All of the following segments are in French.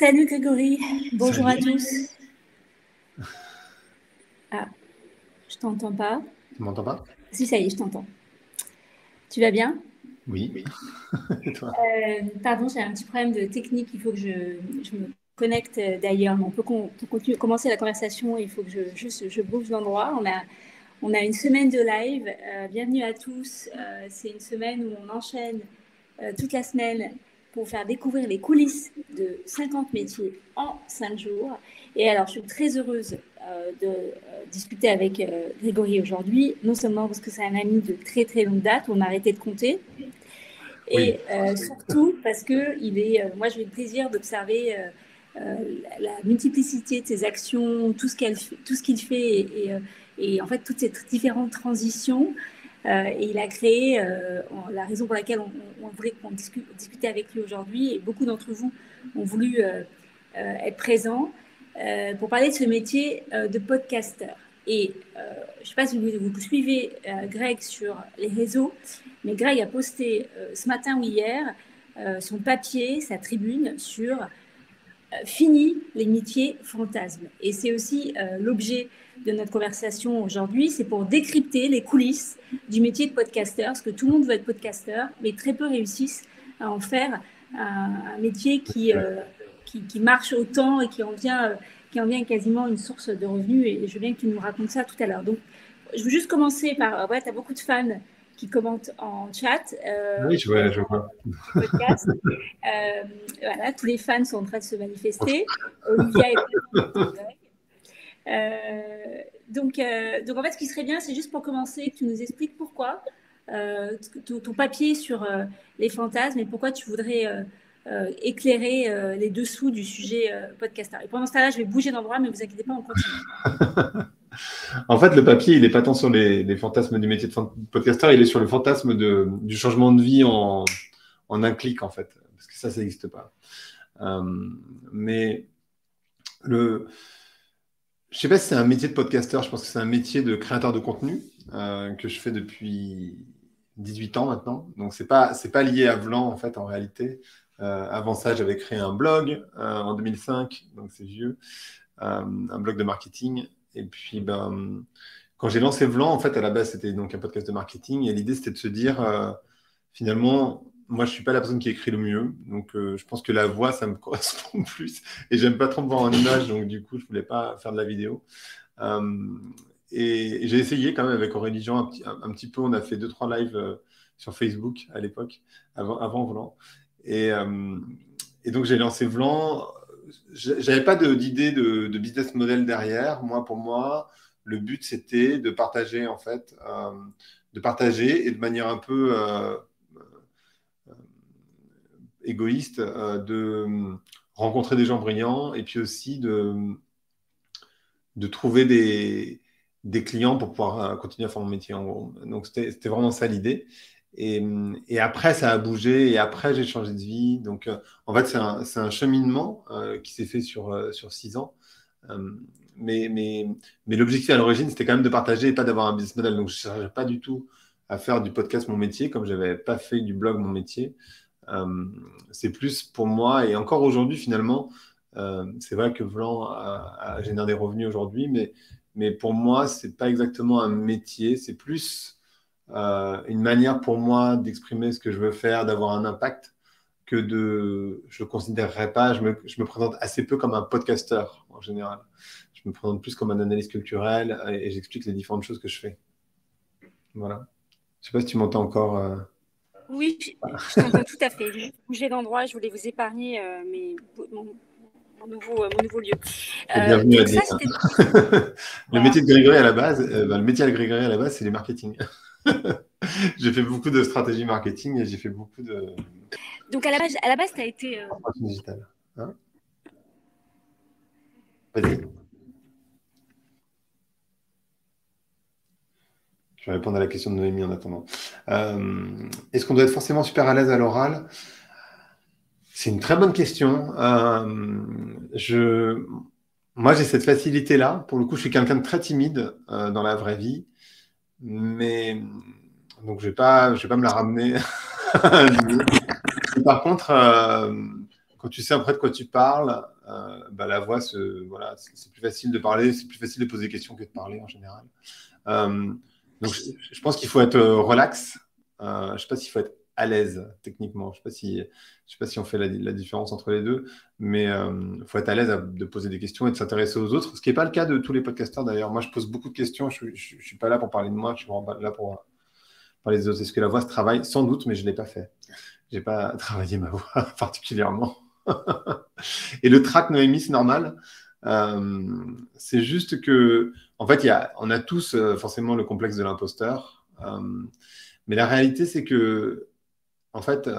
Salut Grégory, bonjour à Salut, tous. Ah, je t'entends pas. tu m'entends pas? Si, ça y est, je t'entends. Tu vas bien? Oui. Et toi? Pardon, j'ai un petit problème de technique. Il faut que je me connecte d'ailleurs. Mais on peut continuer, commencer la conversation. Il faut que je bouge d'endroit. On a une semaine de live. Bienvenue à tous. C'est une semaine où on enchaîne toute la semaine pour faire découvrir les coulisses de 50 métiers en 5 jours. Et alors, je suis très heureuse de discuter avec Grégory aujourd'hui, non seulement parce que c'est un ami de très très longue date, on a arrêté de compter, Oui, et surtout parce que moi j'ai eu le plaisir d'observer la multiplicité de ses actions, tout ce qu'il fait, et en fait toutes ces différentes transitions. Et il a créé la raison pour laquelle on voulait qu'on discute avec lui aujourd'hui, et beaucoup d'entre vous ont voulu être présents pour parler de ce métier de podcasteur. Et je ne sais pas si vous suivez Greg sur les réseaux, mais Greg a posté ce matin ou hier son papier, sa tribune sur Fini les métiers fantasmes. Et c'est aussi l'objet de notre conversation aujourd'hui, c'est pour décrypter les coulisses du métier de podcasteur, parce que tout le monde veut être podcasteur, mais très peu réussissent à en faire un métier qui marche autant et qui en vient quasiment une source de revenus. Et je veux bien que tu nous racontes ça tout à l'heure. Donc, je veux juste commencer par, ouais, tu as beaucoup de fans qui commentent en chat oui, je vois. du podcast. Voilà, tous les fans sont en train de se manifester. Olivia est présente pour Greg. Donc, en fait, ce qui serait bien, c'est juste pour commencer, que tu nous expliques pourquoi ton papier sur les fantasmes et pourquoi tu voudrais éclairer les dessous du sujet podcaster. Et pendant ce temps-là, je vais bouger d'endroit, mais vous inquiétez pas, on continue. En fait, le papier, il n'est pas tant sur les fantasmes du métier de podcasteur, il est sur le fantasme du changement de vie en un clic, en fait. Parce que ça n'existe pas. Mais je ne sais pas si c'est un métier de podcasteur, je pense que c'est un métier de créateur de contenu que je fais depuis 18 ans maintenant. Donc, c'est pas lié à Vlan, en fait, en réalité. Avant ça, j'avais créé un blog en 2005, donc c'est vieux, un blog de marketing. Et puis, quand j'ai lancé Vlan, en fait, à la base, c'était donc un podcast de marketing. Et l'idée, c'était de se dire, finalement, moi, je ne suis pas la personne qui écrit le mieux. Donc, je pense que la voix, ça me correspond plus. Et j'aime pas trop me voir en image. Donc, du coup, je ne voulais pas faire de la vidéo. Et j'ai essayé quand même avec Aurélie Jean un petit peu. On a fait 2-3 lives sur Facebook à l'époque, avant Vlan. Et donc, j'ai lancé Vlan. J'avais pas d'idée de business model derrière. Pour moi, le but, c'était de partager, en fait, de partager et de manière un peu égoïste, de rencontrer des gens brillants et puis aussi de trouver des clients pour pouvoir continuer à faire mon métier, en gros. Donc, c'était vraiment ça l'idée. Et après, ça a bougé et après, j'ai changé de vie. Donc, en fait, c'est un cheminement qui s'est fait sur 6 ans. Euh, mais l'objectif à l'origine, c'était quand même de partager et pas d'avoir un business model. Donc, je ne cherchais pas du tout à faire du podcast mon métier, comme je n'avais pas fait du blog mon métier. Euh, c'est plus pour moi, et encore aujourd'hui, finalement, c'est vrai que Vlan génère des revenus aujourd'hui, mais pour moi, c'est pas exactement un métier, c'est plus une manière pour moi d'exprimer ce que je veux faire, d'avoir un impact, je ne considérerais pas, je me présente assez peu comme un podcasteur en général. Je me présente plus comme un analyste culturel et j'explique les différentes choses que je fais. Voilà. Je sais pas si tu m'entends encore. Oui, je t'entends tout à fait. J'ai bougé d'endroit, je voulais vous épargner mon nouveau lieu. Et bienvenue à Donc dire. ça, c'était... Le Voilà. métier de Grégory à la base, le métier de Grégory à la base, c'est le marketing. J'ai fait beaucoup de stratégie marketing et j'ai fait beaucoup de Donc à la base, tu as été... transformation digitale. Hein. Vas-y. Je vais répondre à la question de Noémie en attendant. Est-ce qu'on doit être forcément super à l'aise à l'oral? C'est une très bonne question. Moi, j'ai cette facilité-là. Pour le coup, je suis quelqu'un de très timide dans la vraie vie. Mais donc, je vais pas me la ramener. Par contre, quand tu sais après de quoi tu parles, la voix, voilà, c'est plus facile de parler, c'est plus facile de poser des questions que de parler en général. Donc, je pense qu'il faut être relax. Je ne sais pas s'il faut être à l'aise techniquement. Je ne sais pas si on fait la différence entre les deux, mais il faut être à l'aise de poser des questions et de s'intéresser aux autres, ce qui n'est pas le cas de tous les podcasteurs d'ailleurs. Moi, je pose beaucoup de questions. Je ne suis pas là pour parler de moi, je suis vraiment là pour parler des autres. Est-ce que la voix se travaille? Sans doute, mais je ne l'ai pas fait. Je n'ai pas travaillé ma voix particulièrement. Et le track Noémie, c'est normal. C'est juste que, en fait, on a tous forcément le complexe de l'imposteur. Mais la réalité, c'est que, en fait,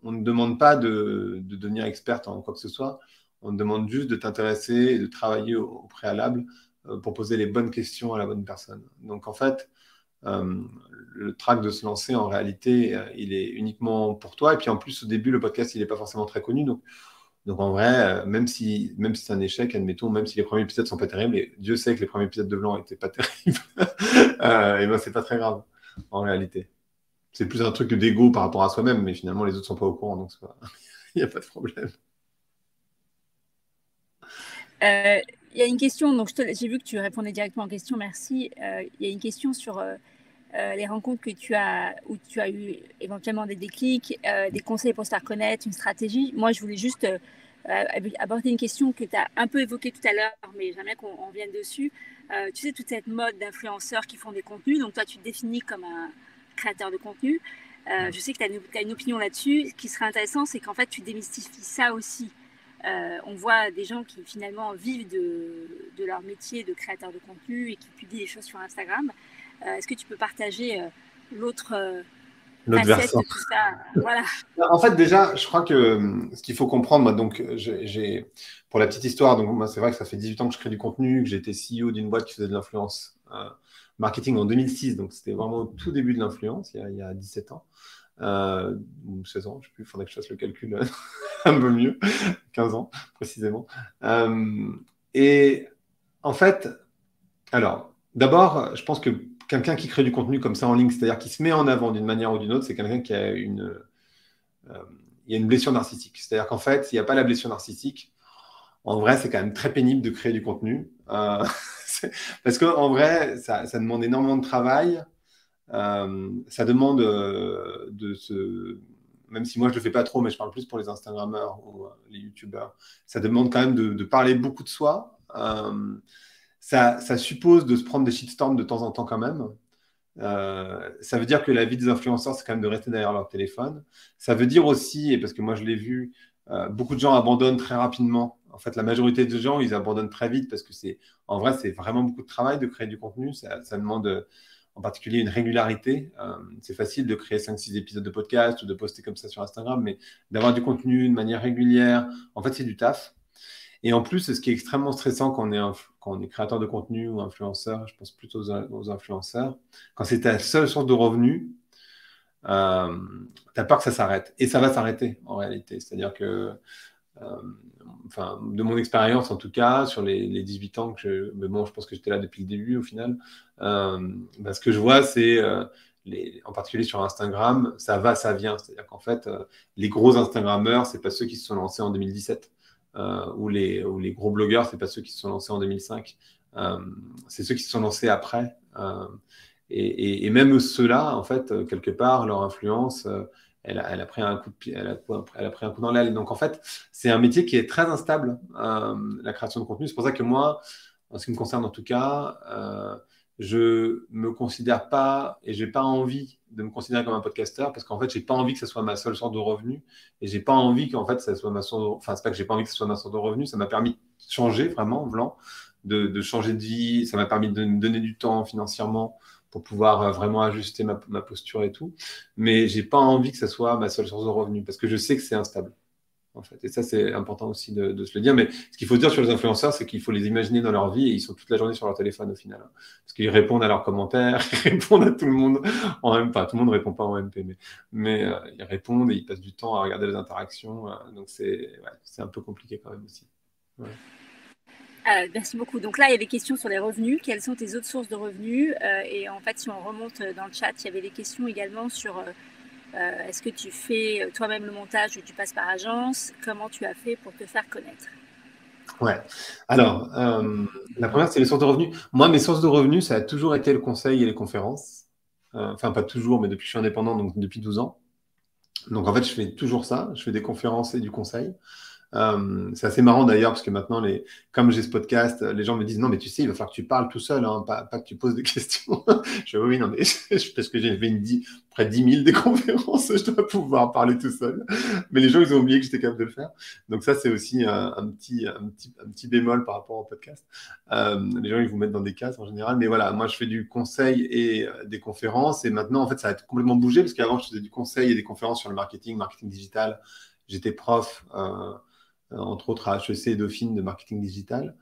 on ne demande pas de devenir experte en quoi que ce soit. On te demande juste de t'intéresser et de travailler au préalable pour poser les bonnes questions à la bonne personne. Donc, en fait, le track de se lancer, en réalité, il est uniquement pour toi. Et puis, en plus, au début, le podcast, il n'est pas forcément très connu. Donc en vrai, même si c'est un échec, admettons, même si les premiers épisodes sont pas terribles, et Dieu sait que les premiers épisodes de Blanc n'étaient pas terribles, et ben c'est pas très grave en réalité. C'est plus un truc d'ego par rapport à soi-même, mais finalement les autres sont pas au courant, donc il n'y a pas de problème. Il y a une question, donc j'ai vu que tu répondais directement en question, merci. Il y a une question sur les rencontres que où tu as eu éventuellement des déclics, des conseils pour se faire connaître, une stratégie. Moi, je voulais juste aborder une question que tu as un peu évoquée tout à l'heure, mais j'aimerais qu'on revienne dessus. Tu sais, toute cette mode d'influenceurs qui font des contenus, donc toi, tu te définis comme un créateur de contenu. Je sais que tu as une opinion là-dessus. Ce qui serait intéressant, c'est qu'en fait, tu démystifies ça aussi. On voit des gens qui finalement vivent de leur métier de créateur de contenu et qui publient des choses sur Instagram. Est-ce que tu peux partager l'autre facette de tout ça? Voilà. En fait, déjà, je crois que ce qu'il faut comprendre, moi, donc, pour la petite histoire, donc, moi, c'est vrai que ça fait 18 ans que je crée du contenu, que j'étais CEO d'une boîte qui faisait de l'influence marketing en 2006, donc c'était vraiment au tout début de l'influence, il y a 17 ans. Ou 16 ans, je ne sais plus, il faudrait que je fasse le calcul un peu mieux, 15 ans précisément. Et en fait, alors, d'abord, je pense que quelqu'un qui crée du contenu comme ça en ligne, c'est-à-dire qui se met en avant d'une manière ou d'une autre, c'est quelqu'un qui a il y a une blessure narcissique. C'est-à-dire qu'en fait, s'il n'y a pas la blessure narcissique, en vrai, c'est quand même très pénible de créer du contenu. Parce qu'en vrai, ça demande énormément de travail. Ça demande même si moi je le fais pas trop, mais je parle plus pour les Instagrammeurs ou les YouTubeurs, ça demande quand même de parler beaucoup de soi. Ça suppose de se prendre des shitstorms de temps en temps quand même. Ça veut dire que la vie des influenceurs, c'est quand même de rester derrière leur téléphone. Ça veut dire aussi, et parce que moi je l'ai vu, beaucoup de gens abandonnent très rapidement. En fait, la majorité des gens, ils abandonnent très vite parce que en vrai, c'est vraiment beaucoup de travail de créer du contenu. Ça demande en particulier une régularité. C'est facile de créer 5-6 épisodes de podcast ou de poster comme ça sur Instagram, mais d'avoir du contenu de manière régulière, en fait, c'est du taf. Et en plus, ce qui est extrêmement stressant quand on est créateur de contenu ou influenceur, je pense plutôt aux influenceurs, quand c'est ta seule source de revenus, tu as peur que ça s'arrête. Et ça va s'arrêter en réalité. C'est-à-dire que, de mon expérience en tout cas, sur les 18 ans mais bon, je pense que j'étais là depuis le début au final, ce que je vois, c'est, en particulier sur Instagram, ça va, ça vient. C'est-à-dire qu'en fait, les gros Instagrammeurs, c'est pas ceux qui se sont lancés en 2017. Ou les gros blogueurs, c'est pas ceux qui se sont lancés en 2005, c'est ceux qui se sont lancés après. Et même ceux-là, en fait, quelque part, leur influence, elle a pris un coup de pied, elle a pris un coup dans l'aile. Donc, en fait, c'est un métier qui est très instable, la création de contenu. C'est pour ça que moi, en ce qui me concerne en tout cas, je me considère pas et j'ai pas envie de me considérer comme un podcasteur parce qu'en fait, j'ai pas envie que ce soit ma seule source de revenus et j'ai pas envie qu'en fait, ça soit ma source. Enfin, c'est pas que j'ai pas envie que ce soit ma source de revenus. Ça m'a permis de changer vraiment, Blanc, de changer de vie. Ça m'a permis de me donner du temps financièrement pour pouvoir vraiment ajuster ma posture et tout. Mais j'ai pas envie que ce soit ma seule source de revenus parce que je sais que c'est instable. En fait. Et ça, c'est important aussi de se le dire. Mais ce qu'il faut dire sur les influenceurs, c'est qu'il faut les imaginer dans leur vie et ils sont toute la journée sur leur téléphone au final. Parce qu'ils répondent à leurs commentaires, ils répondent à tout le monde en MP. Pas tout le monde ne répond pas en MP, mais ils répondent et ils passent du temps à regarder les interactions. Donc, c'est un peu compliqué quand même aussi. Ouais. Merci beaucoup. Donc là, il y avait des questions sur les revenus. Quelles sont tes autres sources de revenus? Et en fait, si on remonte dans le chat, il y avait des questions également sur Est-ce que tu fais toi-même le montage ou tu passes par agence? Comment tu as fait pour te faire connaître? Ouais. Alors, la première, c'est les sources de revenus. Moi, mes sources de revenus, ça a toujours été le conseil et les conférences. Enfin, pas toujours, mais depuis que je suis indépendant, donc depuis 12 ans. Donc, en fait, je fais toujours ça. Je fais des conférences et du conseil. C'est assez marrant d'ailleurs, parce que maintenant, comme j'ai ce podcast, les gens me disent non, mais tu sais, il va falloir que tu parles tout seul, hein, pas que tu poses des questions. Je dis oui, non, mais parce que j'ai fait près de 10 000 des conférences, je dois pouvoir parler tout seul. Mais les gens, ils ont oublié que j'étais capable de le faire. Donc, ça, c'est aussi un petit bémol par rapport au podcast. Les gens, ils vous mettent dans des cases en général. Mais voilà, moi, je fais du conseil et des conférences. Et maintenant, en fait, ça a complètement bougé, parce qu'avant, je faisais du conseil et des conférences sur le marketing digital. J'étais prof. Entre autres à HEC et Dauphine de marketing digital.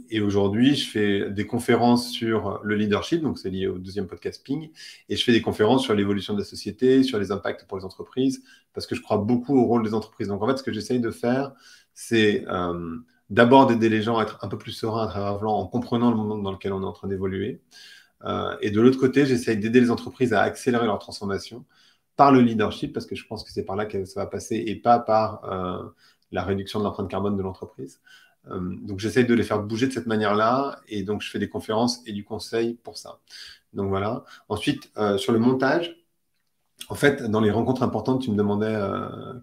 Et aujourd'hui, je fais des conférences sur le leadership, donc c'est lié au deuxième podcast Ping, et je fais des conférences sur l'évolution de la société, sur les impacts pour les entreprises, parce que je crois beaucoup au rôle des entreprises. Donc en fait, ce que j'essaye de faire, c'est d'abord d'aider les gens à être un peu plus sereins à travers Vlan en comprenant le monde dans lequel on est en train d'évoluer. Et de l'autre côté, j'essaye d'aider les entreprises à accélérer leur transformation par le leadership, parce que je pense que c'est par là que ça va passer et pas par la réduction de l'empreinte carbone de l'entreprise. Donc, j'essaye de les faire bouger de cette manière-là. Et donc, je fais des conférences et du conseil pour ça. Donc, voilà. Ensuite, sur le montage, en fait, dans les rencontres importantes, tu me demandais,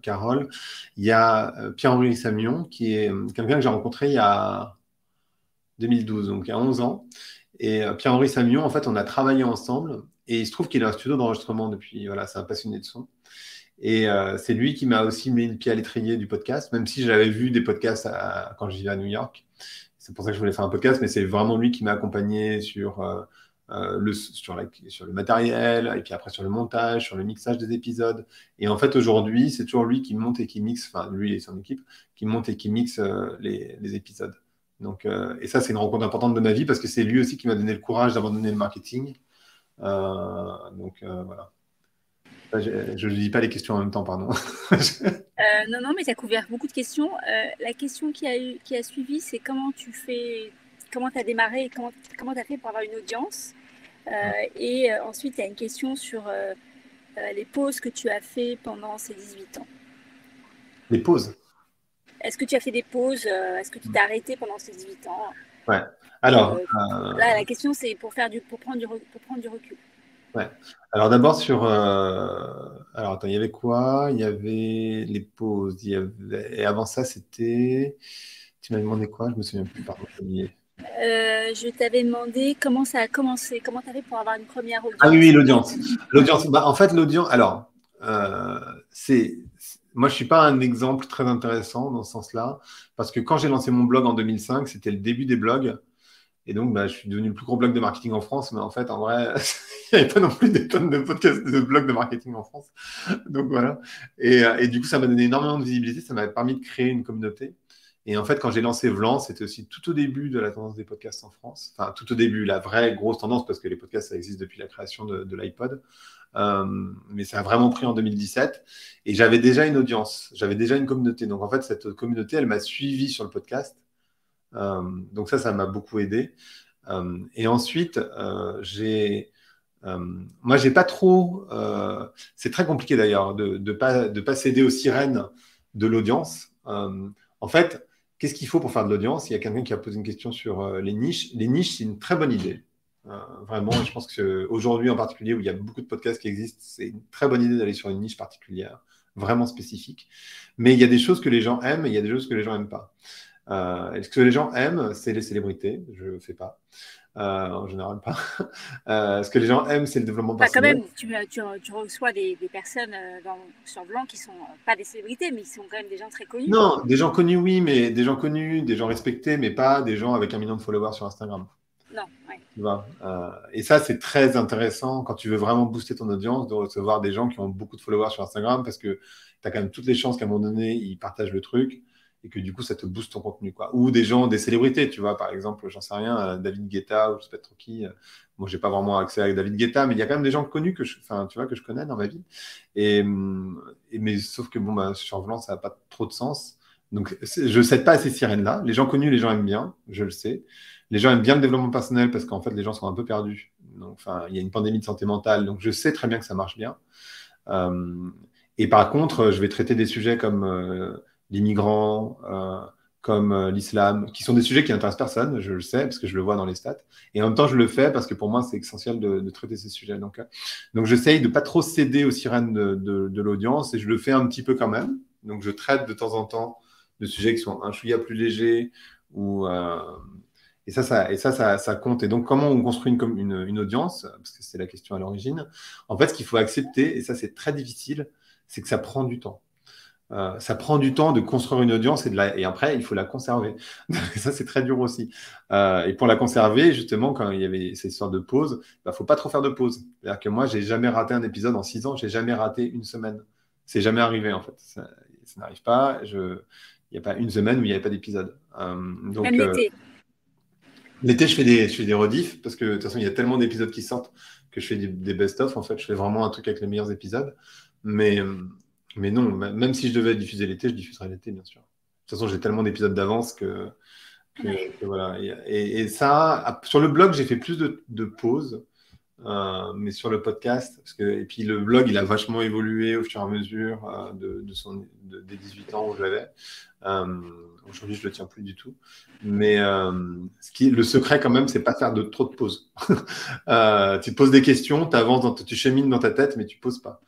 Carole, il y a Pierre-Henri Samion, qui est quelqu'un que j'ai rencontré il y a 2012, donc il y a 11 ans. Et Pierre-Henri Samion, en fait, on a travaillé ensemble. Et il se trouve qu'il a un studio d'enregistrement depuis, voilà, c'est un passionné de son. Et c'est lui qui m'a aussi mis le pied à l'étrier du podcast, même si j'avais vu des podcasts quand je vivais à New York. C'est pour ça que je voulais faire un podcast, mais c'est vraiment lui qui m'a accompagné sur le matériel, et puis après sur le montage, sur le mixage des épisodes. Et en fait, aujourd'hui, c'est toujours lui qui monte et qui mixe, enfin, lui et son équipe, qui monte et qui mixe les épisodes. Donc, et ça, c'est une rencontre importante de ma vie, parce que c'est lui aussi qui m'a donné le courage d'abandonner le marketing. Voilà. Je ne lis pas les questions en même temps, pardon. Non, non, mais tu as couvert beaucoup de questions. La question qui a suivi, c'est comment tu as démarré et comment tu as fait pour avoir une audience. Et ensuite, il y a une question sur les pauses que tu as fait pendant ces 18 ans. Les pauses. Est-ce que tu as fait des pauses? Est-ce que tu t'es arrêté pendant ces 18 ans? Ouais. Alors, là, la question, c'est pour prendre du recul. Ouais. Alors d'abord Alors attends, il y avait quoi? Il y avait les pauses. Et avant ça, c'était... Tu m'as demandé quoi? Je me souviens plus, pardon. Je t'avais demandé comment ça a commencé, comment tu as fait pour avoir une première audience. Ah oui, l'audience. L'audience. En fait, l'audience... Alors, moi, je ne suis pas un exemple très intéressant dans ce sens-là, parce que quand j'ai lancé mon blog en 2005, c'était le début des blogs. Et donc, je suis devenu le plus gros blog de marketing en France, mais en fait, en vrai, il n'y avait pas non plus des tonnes de podcasts, de blogs de marketing en France. Donc voilà. Et du coup, ça m'a donné énormément de visibilité, ça m'a permis de créer une communauté. Et en fait, quand j'ai lancé Vlan, c'était aussi tout au début de la tendance des podcasts en France. Enfin, tout au début, la vraie grosse tendance, parce que les podcasts, ça existe depuis la création de l'iPod. Mais ça a vraiment pris en 2017. Et j'avais déjà une audience, j'avais déjà une communauté. Donc en fait, cette communauté, elle m'a suivi sur le podcast. Donc ça m'a beaucoup aidé. Et ensuite, moi, j'ai pas trop. C'est très compliqué d'ailleurs de pas céder aux sirènes de l'audience. En fait, qu'est-ce qu'il faut pour faire de l'audience? Il y a quelqu'un qui a posé une question sur les niches. Les niches, c'est une très bonne idée. Vraiment, je pense qu'aujourd'hui en particulier, où il y a beaucoup de podcasts qui existent, c'est une très bonne idée d'aller sur une niche particulière, vraiment spécifique. Mais il y a des choses que les gens aiment et il y a des choses que les gens n'aiment pas. Ce que les gens aiment, c'est les célébrités. Je ne fais pas. En général, pas. Ce que les gens aiment, c'est le développement personnel. Quand même, tu reçois des personnes sur Vlan qui ne sont pas des célébrités, mais qui sont quand même des gens très connus. Non, des gens connus, oui, mais des gens connus, des gens respectés, mais pas des gens avec 1 million de followers sur Instagram. Non, ouais. Tu vois, et ça, c'est très intéressant quand tu veux vraiment booster ton audience, de recevoir des gens qui ont beaucoup de followers sur Instagram, parce que tu as quand même toutes les chances qu'à un moment donné, ils partagent le truc et que du coup, ça te booste ton contenu, quoi. Ou des gens, des célébrités, tu vois, par exemple, j'en sais rien, David Guetta ou je sais pas trop qui. Moi, j'ai pas vraiment accès à David Guetta, mais il y a quand même des gens connus que je connais dans ma vie. Mais sauf que sur Vlan, ça n'a pas trop de sens. Donc, je ne cède pas à ces sirènes-là. Les gens connus, les gens aiment bien, je le sais. Les gens aiment bien le développement personnel parce qu'en fait, les gens sont un peu perdus. Donc, il y a une pandémie de santé mentale, donc je sais très bien que ça marche bien. Et par contre, je vais traiter des sujets comme les migrants, comme l'islam, qui sont des sujets qui n'intéressent personne, je le sais, parce que je le vois dans les stats. Et en même temps, je le fais parce que pour moi, c'est essentiel de traiter ces sujets. Donc j'essaye de pas trop céder aux sirènes de l'audience, et je le fais un petit peu quand même. Donc, je traite de temps en temps de sujets qui sont un chouïa plus légers, ou, ça compte. Et donc, comment on construit une audience, parce que c'est la question à l'origine. En fait, ce qu'il faut accepter, et ça, c'est très difficile, c'est que ça prend du temps. Ça prend du temps de construire une audience, et après, il faut la conserver. Ça, c'est très dur aussi. Et pour la conserver, justement, quand il y avait ces sortes de pauses, il ne faut pas trop faire de pauses. C'est-à-dire que moi, j'ai jamais raté un épisode en 6 ans, j'ai jamais raté une semaine. C'est jamais arrivé, en fait. Ça n'arrive pas. Il n'y a pas une semaine où il n'y avait pas d'épisode. Même l'été. L'été, je fais des rediffs, parce que de toute façon, il y a tellement d'épisodes qui sortent que je fais des best-of. En fait, je fais vraiment un truc avec les meilleurs épisodes. Mais, mais non, même si je devais diffuser l'été, je diffuserais l'été, bien sûr. De toute façon, j'ai tellement d'épisodes d'avance que voilà. Et ça, sur le blog, j'ai fait plus de pauses. Mais sur le podcast, et puis le blog, il a vachement évolué au fur et à mesure des 18 ans où je l'avais. Aujourd'hui, je ne le tiens plus du tout. Mais le secret, quand même, c'est pas faire trop de pauses. Tu poses des questions, tu chemines dans ta tête, mais tu ne poses pas.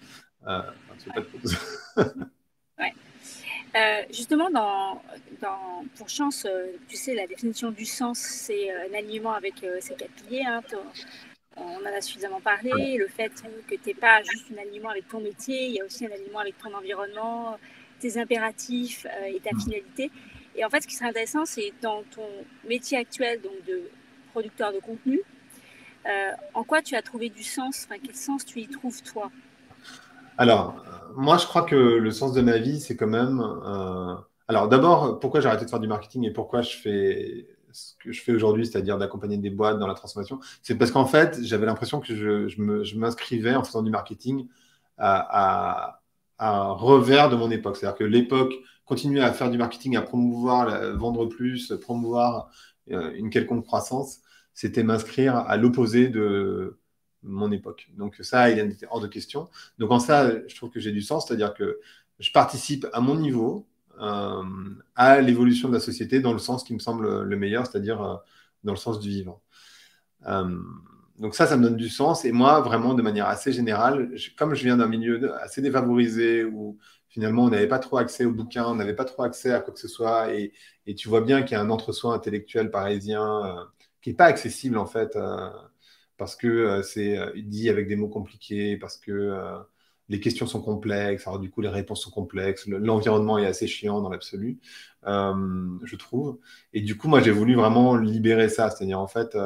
Tu fais pas de pause. Ouais. Justement, pour Chance, tu sais, la définition du sens, c'est un alignement avec ces 4 piliers. Hein, on en a suffisamment parlé. Le fait que tu n'es pas juste un alignement avec ton métier, il y a aussi un alignement avec ton environnement, tes impératifs et ta finalité. Et en fait, ce qui serait intéressant, c'est dans ton métier actuel, donc de producteur de contenu, en quoi tu as trouvé du sens, quel sens tu y trouves toi? Alors, moi, je crois que le sens de ma vie, c'est quand même. Alors, d'abord, pourquoi j'ai arrêté de faire du marketing et pourquoi je fais ce que je fais aujourd'hui, c'est-à-dire d'accompagner des boîtes dans la transformation, c'est parce qu'en fait, j'avais l'impression que je m'inscrivais en faisant du marketing à revers de mon époque. C'est-à-dire que l'époque continuait à faire du marketing, à promouvoir, vendre plus, promouvoir une quelconque croissance. C'était m'inscrire à l'opposé de mon époque. Donc ça, il était hors de question. Donc en ça, je trouve que j'ai du sens, c'est-à-dire que je participe à mon niveau à l'évolution de la société dans le sens qui me semble le meilleur, c'est-à-dire dans le sens du vivant. Euh, donc ça me donne du sens. Et moi, vraiment, de manière assez générale, comme je viens d'un milieu assez défavorisé où finalement on n'avait pas trop accès aux bouquins, on n'avait pas trop accès à quoi que ce soit, et tu vois bien qu'il y a un entre-soi intellectuel parisien qui n'est pas accessible en fait. Parce que c'est dit avec des mots compliqués, parce que les questions sont complexes, alors du coup les réponses sont complexes, l'environnement est assez chiant dans l'absolu, je trouve. Et du coup, moi j'ai voulu vraiment libérer ça, c'est-à-dire en fait,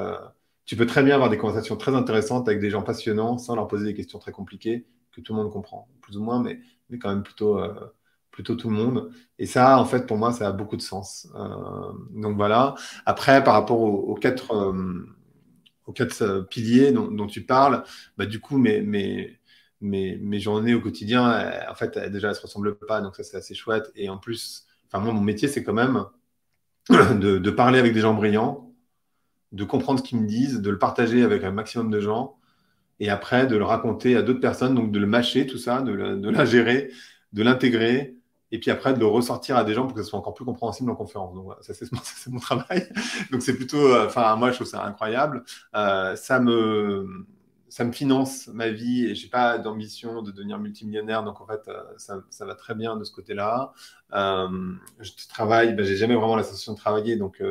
tu peux très bien avoir des conversations très intéressantes avec des gens passionnants sans leur poser des questions très compliquées que tout le monde comprend, plus ou moins, mais quand même plutôt tout le monde. Et ça, en fait, pour moi, ça a beaucoup de sens. Donc voilà. Après, par rapport aux quatre piliers dont tu parles, bah, du coup, mes journées au quotidien, en fait, déjà, elles ne se ressemblent pas. Donc, ça, c'est assez chouette. Et en plus, enfin, moi, mon métier, c'est quand même de parler avec des gens brillants, de comprendre ce qu'ils me disent, de le partager avec un maximum de gens, et après, de le raconter à d'autres personnes, donc de le mâcher, tout ça, de l'ingérer, de l'intégrer, et puis après, de le ressortir à des gens pour que ce soit encore plus compréhensible en conférence. Donc, voilà, ça, c'est mon travail. Donc, c'est plutôt, enfin, moi, je trouve ça incroyable. Ça me finance ma vie et j'ai pas d'ambition de devenir multimillionnaire. Donc, en fait, ça va très bien de ce côté-là. Je travaille, ben, j'ai jamais vraiment la sensation de travailler. Donc,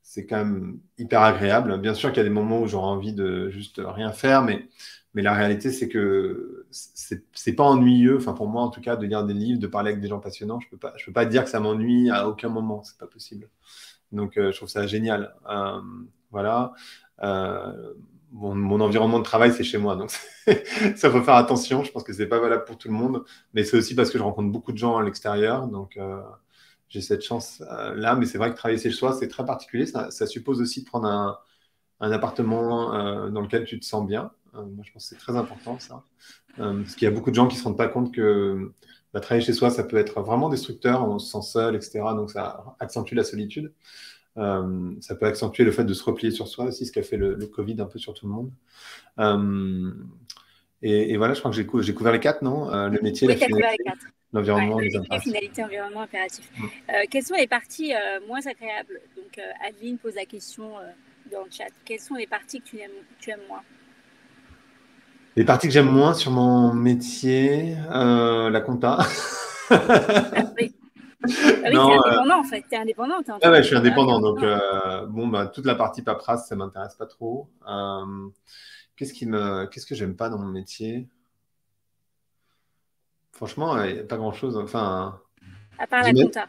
c'est quand même hyper agréable. Bien sûr qu'il y a des moments où j'aurais envie de juste rien faire, mais la réalité, c'est que c'est pas ennuyeux, enfin pour moi en tout cas, de lire des livres, de parler avec des gens passionnants. Je peux pas dire que ça m'ennuie à aucun moment, c'est pas possible. Donc je trouve ça génial. Voilà. Mon environnement de travail, c'est chez moi, donc ça faut faire attention. Je pense que c'est pas valable pour tout le monde, mais c'est aussi parce que je rencontre beaucoup de gens à l'extérieur, donc j'ai cette chance-là, mais c'est vrai que travailler chez soi, c'est très particulier. Ça suppose aussi de prendre un appartement dans lequel tu te sens bien. Moi, je pense que c'est très important, ça. Parce qu'il y a beaucoup de gens qui ne se rendent pas compte que bah, travailler chez soi, ça peut être vraiment destructeur, on se sent seul, etc. Donc, ça accentue la solitude. Ça peut accentuer le fait de se replier sur soi aussi, ce qu'a fait le Covid un peu sur tout le monde. Et voilà, je crois que j'ai couvert les 4, non? Le métier, Oui, la tu as couvert finalité, les 4. Ouais, l'environnement, le les métier, impératifs. finalité, environnement, impératif. Mm. Quelles sont les parties moins agréables? Donc, Adeline pose la question dans le chat. Quelles sont les parties que tu aimes moins? Les parties que j'aime moins sur mon métier, la compta. Ah, oui, bah oui, tu es Non, indépendant en fait. Tu es indépendant, tu es ouais, ouais, je suis entrepreneur, tu es indépendant, donc indépendant. bon, bah, toute la partie paperasse, ça m'intéresse pas trop. Qu'est-ce que j'aime pas dans mon métier? Franchement, il n'y a pas grand-chose. Enfin, À part la j'ima- compta.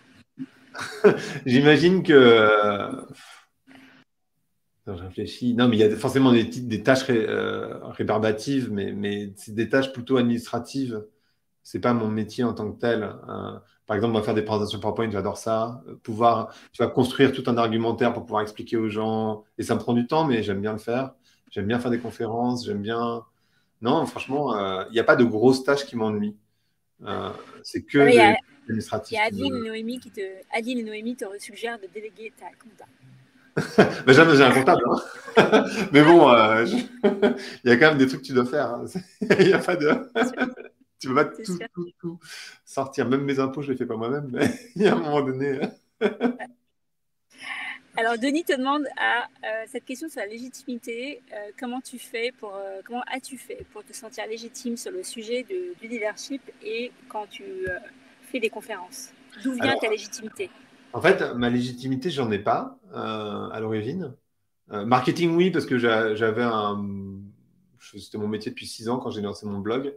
j'imagine que. Non, je réfléchis. Non, mais il y a forcément des tâches rébarbatives, mais c'est des tâches plutôt administratives. C'est pas mon métier en tant que tel. Par exemple, moi, faire des présentations PowerPoint, j'adore ça. Tu vas construire tout un argumentaire pour pouvoir expliquer aux gens. Et ça me prend du temps, mais j'aime bien le faire. J'aime bien faire des conférences. J'aime bien. Non, franchement, il n'y a pas de grosses tâches qui m'ennuient. Euh, c'est Ah, que mais des il y administratifs a qui me. Adeline et Noémie te suggèrent de déléguer ta compta. Ben, j'ai un comptable, hein. Mais bon, il y a quand même des trucs que tu dois faire, hein. Il y a pas de. C'est sûr, Tu peux pas c'est tout, sûr. tout, tout sortir. Même mes impôts, je les fais pas moi-même, mais il y a un moment donné. Alors, Denis te demande cette question sur la légitimité. Comment as-tu fait pour te sentir légitime sur le sujet du leadership et quand tu fais des conférences? D'où vient ta Alors, légitimité? en fait, ma légitimité, j'en ai pas à l'origine. Marketing, oui, parce que c'était mon métier depuis 6 ans quand j'ai lancé mon blog.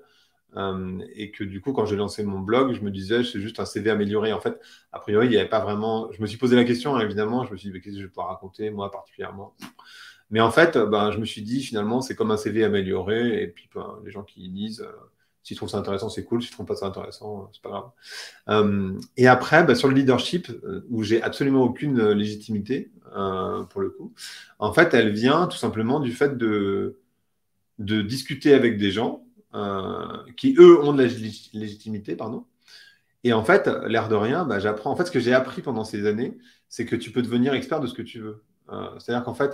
Et que du coup, quand j'ai lancé mon blog, je me disais, c'est juste un CV amélioré. En fait, a priori, il n'y avait pas vraiment. Je me suis posé la question, hein, évidemment. Je me suis dit, mais qu'est-ce que je vais pouvoir raconter, moi particulièrement? Mais en fait, ben, je me suis dit, finalement, c'est comme un CV amélioré. Et puis, ben, les gens qui lisent, s'ils trouvent ça intéressant, c'est cool. S'ils ne trouvent pas ça intéressant, c'est pas grave. Et après, ben, sur le leadership, où j'ai absolument aucune légitimité, pour le coup, en fait, elle vient tout simplement du fait de discuter avec des gens qui, eux, ont de la légitimité, pardon. Et en fait, l'air de rien, bah, j'apprends. En fait, ce que j'ai appris pendant ces années, c'est que tu peux devenir expert de ce que tu veux. C'est-à-dire qu'en fait,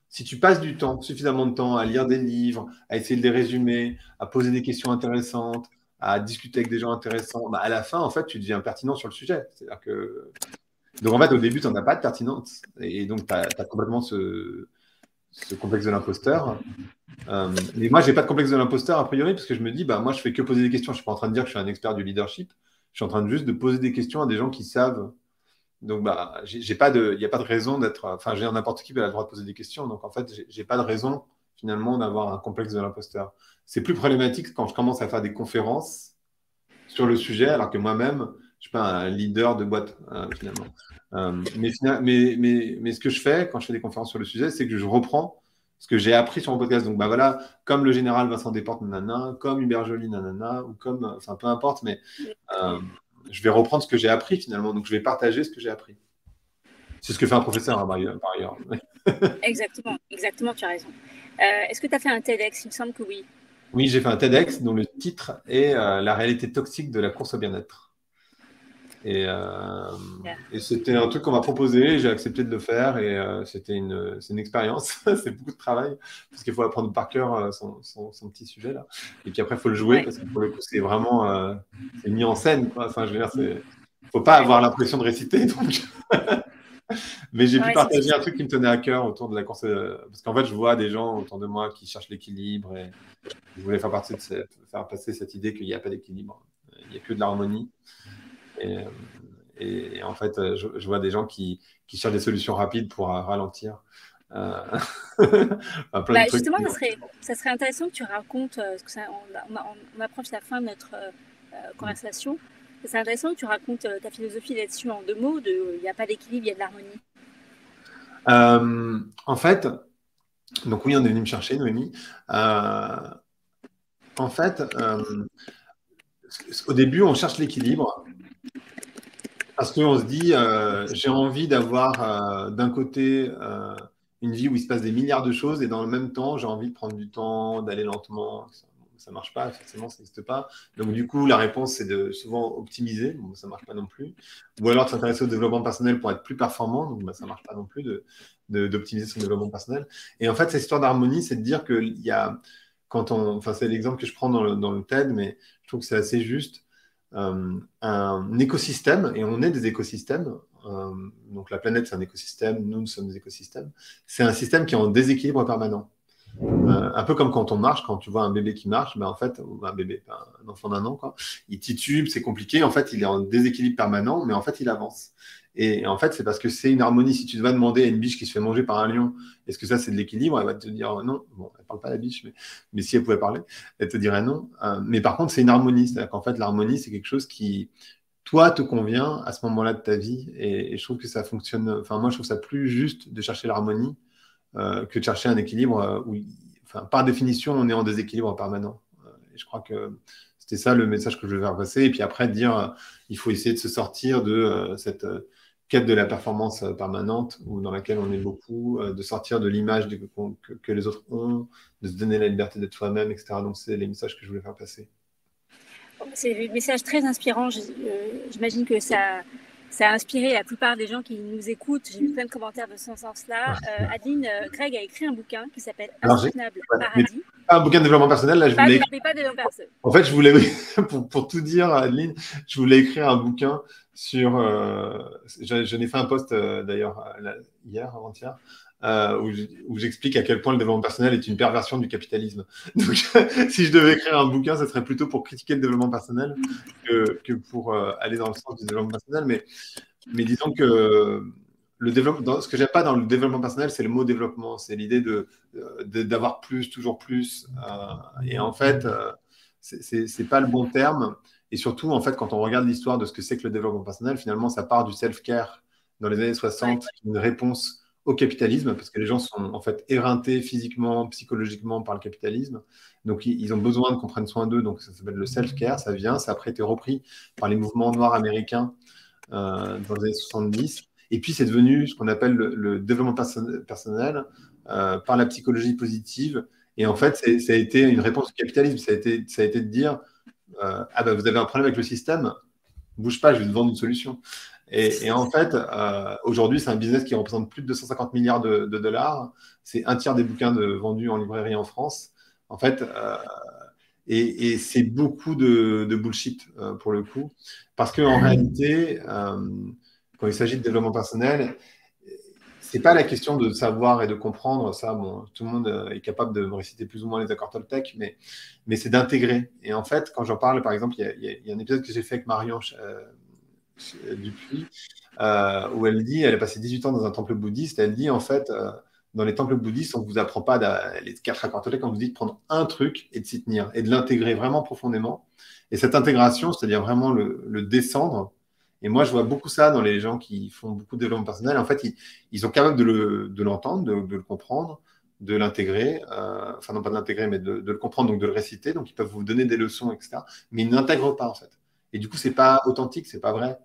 si tu passes du temps, suffisamment de temps à lire des livres, à essayer de les résumer, à poser des questions intéressantes, à discuter avec des gens intéressants, bah, à la fin, en fait, tu deviens pertinent sur le sujet. C'est-à-dire que. Donc, en fait, au début, tu n'en as pas de pertinence. Et donc, tu as complètement ce complexe de l'imposteur. Mais moi, j'ai pas de complexe de l'imposteur a priori, parce que je me dis, bah, moi, je fais que poser des questions. Je suis pas en train de dire que je suis un expert du leadership. Je suis en train de juste de poser des questions à des gens qui savent. Donc, bah, j'ai pas il n'y a pas de raison d'être. Enfin, n'importe qui a le droit de poser des questions. Donc, en fait, j'ai pas de raison finalement d'avoir un complexe de l'imposteur. C'est plus problématique quand je commence à faire des conférences sur le sujet, alors que moi-même, je suis pas un leader de boîte finalement. Mais ce que je fais quand je fais des conférences sur le sujet, c'est que je reprends ce que j'ai appris sur mon podcast. Donc, bah voilà, comme le général Vincent Desportes, nanana, comme Hubert Joly, nanana, ou comme, enfin, peu importe, mais euh, je vais reprendre ce que j'ai appris finalement. Donc, je vais partager ce que j'ai appris. C'est ce que fait un professeur, hein, par ailleurs. Exactement, exactement, tu as raison. Est-ce que tu as fait un TEDx? Il me semble que oui. Oui, j'ai fait un TEDx dont le titre est La réalité toxique de la course au bien-être. Et, euh, et c'était un truc qu'on m'a proposé, j'ai accepté de le faire et c'est une expérience, c'est beaucoup de travail parce qu'il faut apprendre par cœur son petit sujet là. Et puis après, il faut le jouer Ouais, parce que pour le coup, c'est vraiment c'est mis en scène, quoi. Enfin, je veux dire, faut pas ouais, avoir l'impression de réciter. Donc. Mais j'ai pu ouais, c'est partager ça. un truc qui me tenait à cœur autour de la course parce qu'en fait, je vois des gens autour de moi qui cherchent l'équilibre et je voulais faire passer cette idée qu'il n'y a pas d'équilibre, il n'y a que de l'harmonie. Et, et en fait, je vois des gens qui cherchent des solutions rapides pour ralentir. Euh, enfin, plein de Bah, trucs. justement, ça serait intéressant que tu racontes, parce que on approche la fin de notre conversation. Ça serait intéressant que tu racontes ta philosophie là-dessus en 2 mots, il n'y a pas d'équilibre, il y a de l'harmonie. En fait, donc oui, on est venu me chercher, Noémie. Euh, en fait, au début, on cherche l'équilibre parce qu'on se dit, j'ai envie d'avoir d'un côté une vie où il se passe des milliards de choses et dans le même temps, j'ai envie de prendre du temps, d'aller lentement. Ça marche pas, forcément, ça n'existe pas. Donc, du coup, la réponse, c'est de souvent optimiser. Bon, ça marche pas non plus. Ou alors de s'intéresser au développement personnel pour être plus performant. Donc, bah, ça marche pas non plus d'optimiser son développement personnel. Et en fait, cette histoire d'harmonie, c'est de dire qu'il y a enfin, c'est l'exemple que je prends dans le TED, mais je trouve que c'est assez juste. Un écosystème, et on est des écosystèmes, donc la planète c'est un écosystème, nous sommes des écosystèmes, c'est un système qui est en déséquilibre permanent. Un peu comme quand on marche, quand tu vois un bébé qui marche, ben en fait, un bébé, un enfant d'1 an, quoi, il titube, c'est compliqué, en fait il est en déséquilibre permanent, mais en fait il avance. Et en fait, c'est parce que c'est une harmonie. Si tu vas demander à une biche qui se fait manger par un lion, est-ce que ça c'est de l'équilibre? Elle va te dire non. Bon, elle parle pas la biche, mais si elle pouvait parler, elle te dirait non. Mais par contre, c'est une harmonie. C'est-à-dire qu'en fait, l'harmonie, c'est quelque chose qui, toi, te convient à ce moment-là de ta vie. Et je trouve que ça fonctionne. Enfin, moi, je trouve ça plus juste de chercher l'harmonie que de chercher un équilibre où, enfin, par définition, on est en déséquilibre permanent. Et je crois que c'était ça le message que je veux faire passer. Et puis après, dire il faut essayer de se sortir de cette quête de la performance permanente dans laquelle on est beaucoup, de sortir de l'image que les autres ont, de se donner la liberté d'être soi-même, etc. Donc, c'est les messages que je voulais faire passer. C'est des messages très inspirants. J'imagine que ça a inspiré la plupart des gens qui nous écoutent. J'ai vu plein de commentaires de ce sens-là. Adeline, Greg a écrit un bouquin qui s'appelle Insoutenable Paradis. Un bouquin de développement personnel, là, je voulais. Mais pas de développement personnel. En fait, je voulais, pour tout dire, Adeline, je voulais écrire un bouquin sur. Je n'ai fait un post d'ailleurs hier, avant-hier, où j'explique à quel point le développement personnel est une perversion du capitalisme. Donc, si je devais écrire un bouquin, ce serait plutôt pour critiquer le développement personnel que pour aller dans le sens du développement personnel. Mais disons que ce que j'aime pas dans le développement personnel, c'est le mot développement. C'est l'idée d'avoir plus, toujours plus. Et en fait, c'est pas le bon terme. Et surtout, en fait, quand on regarde l'histoire de ce que c'est que le développement personnel, finalement, ça part du self-care dans les années 60, une réponse au capitalisme, parce que les gens sont en fait éreintés physiquement, psychologiquement par le capitalisme. Donc, ils ont besoin qu'on prenne soin d'eux. Donc, ça s'appelle le self-care. Ça a après été repris par les mouvements noirs américains dans les années 70. Et puis, c'est devenu ce qu'on appelle le développement personnel par la psychologie positive. Et en fait, ça a été une réponse au capitalisme. Ça a été de dire ah ben, vous avez un problème avec le système, bouge pas, je vais te vendre une solution. Et en fait, aujourd'hui, c'est un business qui représente plus de 250 milliards de dollars. C'est un tiers des bouquins vendus en librairie en France. En fait, et c'est beaucoup de bullshit pour le coup. Parce qu'en réalité, quand il s'agit de développement personnel, c'est pas la question de savoir et de comprendre. Ça, bon, tout le monde est capable de me réciter plus ou moins les accords Toltec, mais c'est d'intégrer. Et en fait, quand j'en parle, par exemple, il y a un épisode que j'ai fait avec Marion Dupuis, où elle a passé 18 ans dans un temple bouddhiste. Elle dit, en fait, dans les temples bouddhistes, on ne vous apprend pas les 4 accords Toltec, on vous dit de prendre un truc et de s'y tenir, et de l'intégrer vraiment profondément. Et cette intégration, c'est-à-dire vraiment le descendre. Et moi, je vois beaucoup ça dans les gens qui font beaucoup de développement personnel. En fait, ils sont capables de l'entendre, de le comprendre, de l'intégrer. Enfin, non pas de l'intégrer, mais de le comprendre, donc de le réciter. Donc, ils peuvent vous donner des leçons, etc. Mais ils n'intègrent pas, en fait. Et du coup, c'est pas authentique, c'est pas vrai.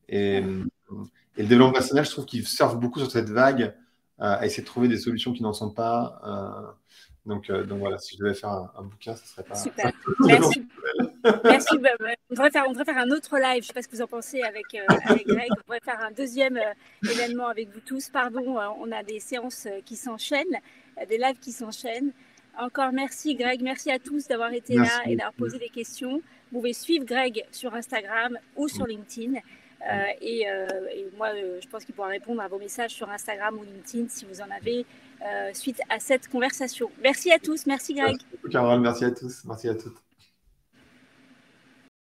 Et le développement personnel, je trouve qu'il surfe beaucoup sur cette vague à essayer de trouver des solutions qui n'en sont pas. Donc voilà, si je devais faire un bouquin, ça serait pas. Super. Merci. Merci. On devrait faire un autre live. Je ne sais pas ce que vous en pensez avec Greg. On devrait faire un deuxième événement avec vous tous. Pardon, on a des séances qui s'enchaînent, des lives qui s'enchaînent. Encore merci Greg. Merci à tous d'avoir été là et d'avoir posé des questions. Vous pouvez suivre Greg sur Instagram ou sur LinkedIn. Et moi, je pense qu'il pourra répondre à vos messages sur Instagram ou LinkedIn si vous en avez suite à cette conversation. Merci à tous. Merci Greg. Merci Carole, merci à tous. Merci à toutes.